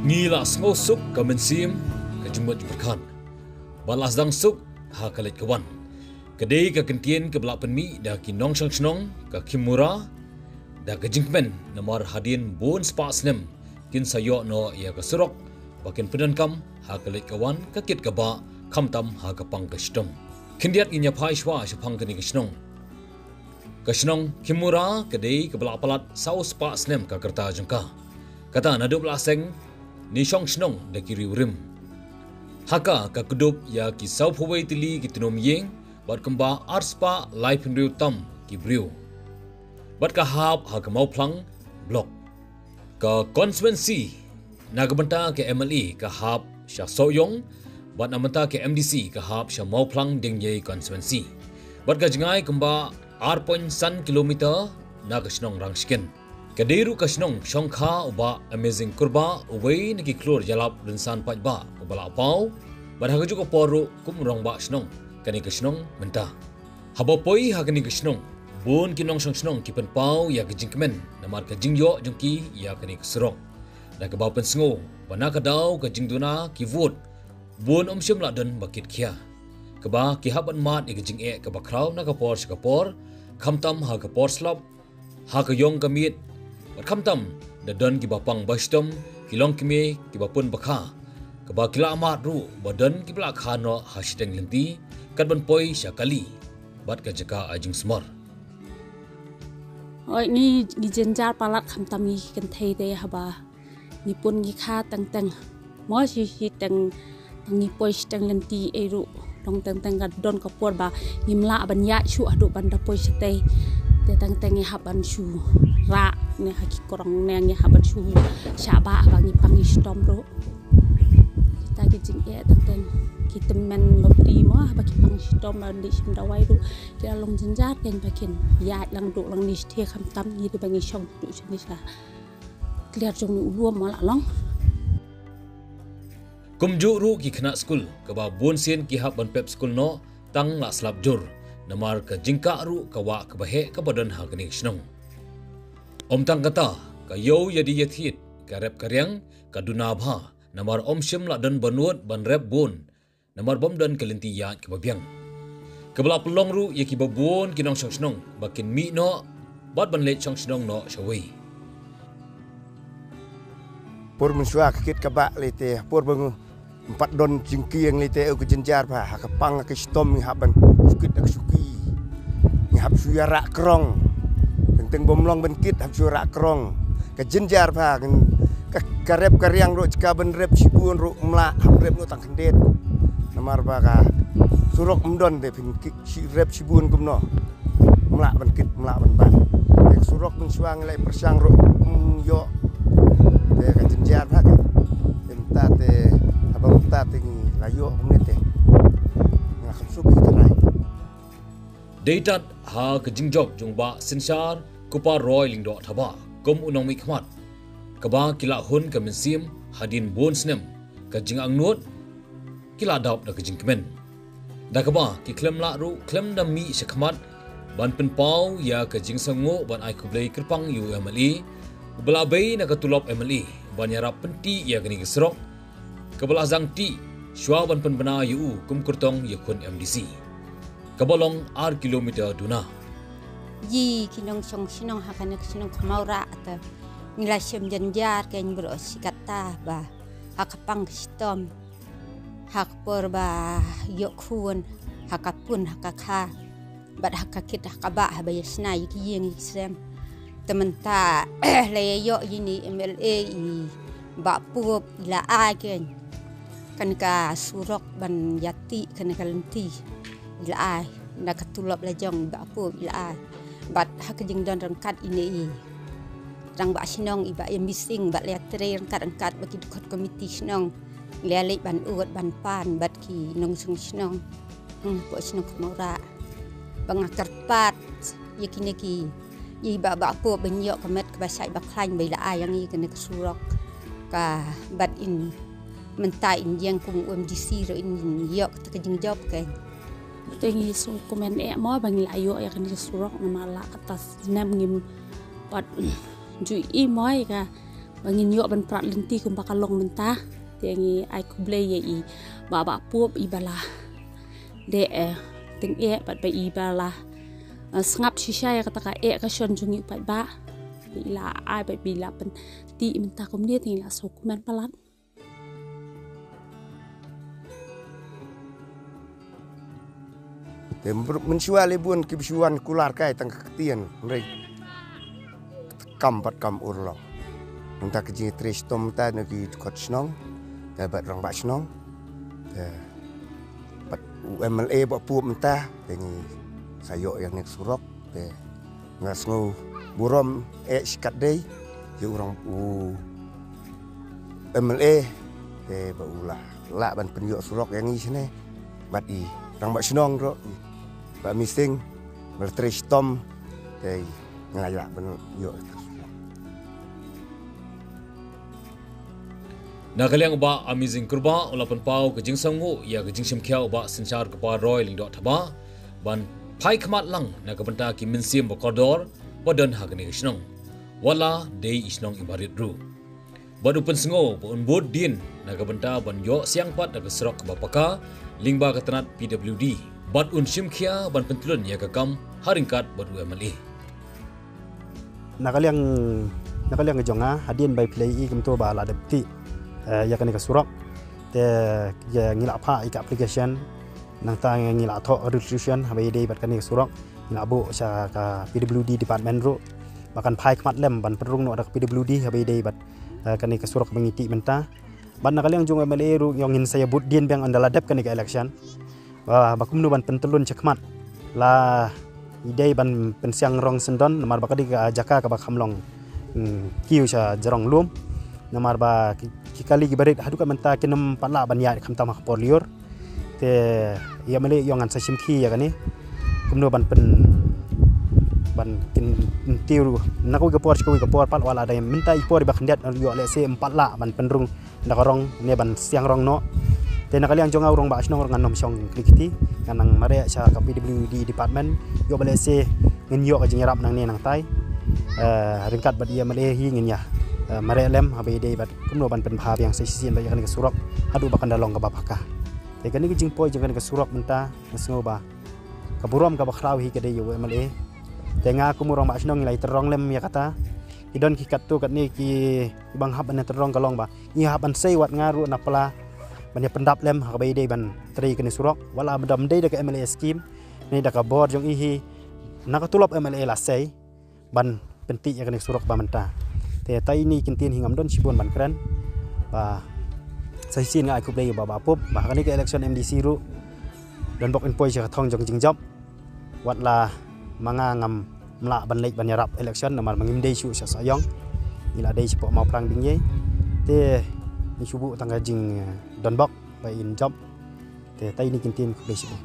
Ngila suk ka mensim ka jumut berkan. Balas dang suk ha kalit kawan. Kedai ka kentien ke belak penmi dah ki nong sang senong ka kimura dah ka jingmen namar hadin bon spa snem kin sayo no ya ka surok bakin pedan kam ha kalit kawan ka kit ka ba kam tam ha ka pang ka stom. Kindiat inya pai shwa shapang ka ni ka senong. Ka senong kimura kedai ke belak palat sau spa snem ka kerta jengka. Kata nadup laseng ni syong senong da kiri urim. Haka ka kudup ya ki sau phawai tili ki tinom yeng bat kemba arspa life in real tam ki briu. Bat ka hap ha ka mau plang blok. Ka constituency nagabanta ke MLE ka hap sya soyong bat namanta ke MDC ka hap sya mau plang ding ye constituency. Bat ka jengai kemba R.san kilometer naga senong rangskin. Kadiru kasnong syongkha uba amazing kurba uwei niki klur jalap rinsan pajba ubala pau badha juga poru kumrong ba snong kani kasnong menta habopoi hakani kasnong bun kinong snong kipen pau ya kejingkemen namar kejingyo jungki ya kani keserong da ke baupen sngo bana kadau kejingduna ki vote bun omsyem ladan bakit khia keba ki haban mat e kejing e ke bakrau na kapor skapor khamtam ha kapor slop ha ka yong kamit Bat kamtam da don ki bapang bastom kilong kime ki bapun bakha ka ba kila amat ru badan ki bla khano hashtag lenti kan ban poi syakali bat ka jaka ajing smar oi ni gijenjar palat kamtam ni kan thei de haba ni pun gi kha tang tang mo si tang ni poi stang lenti eru long tang tang ga don ka por ba nimla ban ya chu adu ban da poi stay te tang tang ya haban chu ra ne haki korang neng ya haban chu syaba bangi pangi stom ro kita gijing e tang tang kita men lobdi mo baki pangi stom la di sim da wai ru kita long jenjar ken bakin ya lang do lang ni the kham tam ni de bangi shong tu ni sa clear jong ni uom mo la long kumju ru ki khna school ka ba bon sen ki hab ban pep school no tang la slap jur namar ka jingka ru ka wa ka bahe ka badan ha kani snong om tang kata ka yo yadi yathit ka rep karyang ka dunabha namar om shim la dan banut ban rep bon namar bom dan kalenti ya ka babyang ka bla pelong ru ye ki babon kinong snong bakin mi no bat ban le chong snong no shawai por mensua kit ka ba lete por bangu empat don jingkiang lete ke jenjar ba ha ka pang ka stom ni haban sukit ak suki ni hab suyara krong teng bomlong ben kit hab suyara krong ka jenjar ba ka rep karyang ro ka ben rep sibun ro mla hab rep no tang kendet namar ba ka surok mdon de pin si rep sibun kumno mla ben kit mla ben ba tek surok ben suang le persang ro yo de ka jenjar ba ka tenta te abang tate ni layo kumnete ngakam suki terai Deitat ha ke jingjok jungba sinsar kupa roy lingdo thaba kom unong mi khmat kaba kila hun ka mensim hadin bon snem ka jingang nuot kila dap da ka jingkmen da kaba ki klem la ru klem da mi sekhmat ban pen pau ya ka jingsango ban ai kublai kerpang UMLE bela bei na ka tulop MLE ban yarap penti ya kani gesrok kabala zang ti shwa ban pen bana yu kum kurtong yakun MDC kabolong ar kilometer duna yi kinong song sinong hakanek sinong kamaura ata nila siyam janjar ken bro sikata ba hakapang stom hakpor ba yokun hakapun hakakha bad hakakit hakaba habayasna yiyeng isem tementa leyo yini MLA ba pup ila agen kan ka surok ban yati kan ka lenti ila ai nakatulop lajong ba pup ila ai bat hakajing don rangkat ini rang ba sinong iba yang bising ba letre rangkat bagi dukot komiti sinong lele ban uot ban pan bat ki nong sung sinong po sinong kamaura bangakar pat yakini ki iba ba pup benyo kamet kabasai ba klain ba ai yang i kan surok ka bat in mentai in yang kum UMDC ro in yok takajing job kan tengi sung komen e mo bangi ayo ya kan surok na mala atas nem ngim pat ju i moi ka bangin yo ban prat lenti kum bakalong mentah tengi ai kuble ye I baba pup I bala de teng bat ba I bala sngap shisha ya kata ka ka shon jungi pat ba ila ai ba bila pen ti mentah kum dia tengi la sokuman palat Mensyua lebun kibsyuan kular kai tang ketien mereka kampat kam urlo entah kejing tres tom ta nagi kot snong dapat rong bak snong pat UMLA bak pup mentah tengi sayok yang nek surok ngasngu burom sikat dei je urang UMLA ba ulah la ban penyok surok yang ni sini bat I rong bak snong ro ba mising bertres tom tei ngaya ben yo Nagaliang ba amazing kurba ulapan pau ke jingsangu ya ke jingsim kya ba senchar ke pa roy ling dot thaba ban pai khamat lang na ke benta ki minsim ba kodor badan hagni snong wala dei isnong ibarit ru badu pen sengo ba unbod din na ke benta ban yo siang pat na ke serok ke bapaka lingba ke tenat PWD bat un simkhia ban pentulun ya ke kam haringkat badu MLA Nagaliang ke jonga hadin by play I kemto ba la depti ya kan surok te ya ngila apa ika application nang ta ngila tho registration habai dei bat kan surok ngila bu sa ka PWD department ro bahkan pai kmat lem ban perung no ada PWD habai dei bat kan surok mengiti menta ban nakaliang jong MLA ru yang ngin saya but din bang andala dep kan election bakum nu ban pentulun cekmat la idei ban pensiang rong sendon nomor bakadi ka jaka ka bakhamlong kiu sa jarong lum nomor ba kikali gibarit hadu ka menta kinam pala ban ya kham tamah polior te ya mele yongan sa simki ya kani kumno ban kin tiru naku ga por pal wala ada minta ipor ba khandiat yo le se empala ban penrung nakarong ne ban siang rong no te nakali ang jonga urong ba asnong rong anom song klikiti kanang mare sa ka PWD department yo bale se ngin yo ka jingrap nang ne nang tai ringkat ba dia male hi ngin ya mare lem habai dei bat kumno ban pen bha yang sisi ba kan ke surok hadu ba kan dalong ka bapaka te kan ki jingpoi jangan ke surok menta ngasngo ba ka burom ka bakraw hi ke dei yo male te nga kumurong ba asnong nilai terong lem ya kata idon ki kattu kat ni ki bang hab an terong kalong ba i hab an sei wat ngaru na pala ban pendap lem habai dei ban tri ke surok wala badam dei de ke MLA scheme ni da ka board jong ihi nakatulop MLA la sei ban penti ya ke surok ba menta te tai ni kintin hingam don sibon ban keren ba sai sin nga aku play ba pup ba kani ke election MDC ru dan bok empoi ja thong jong jingjop wat la manga ngam mla ban lek ban yarap election nomor mangim dei su sa sayong ila dei sipo mau plang ding ye te ni subu tangga jing don bok ba in job te tai ni kintin ku play sibo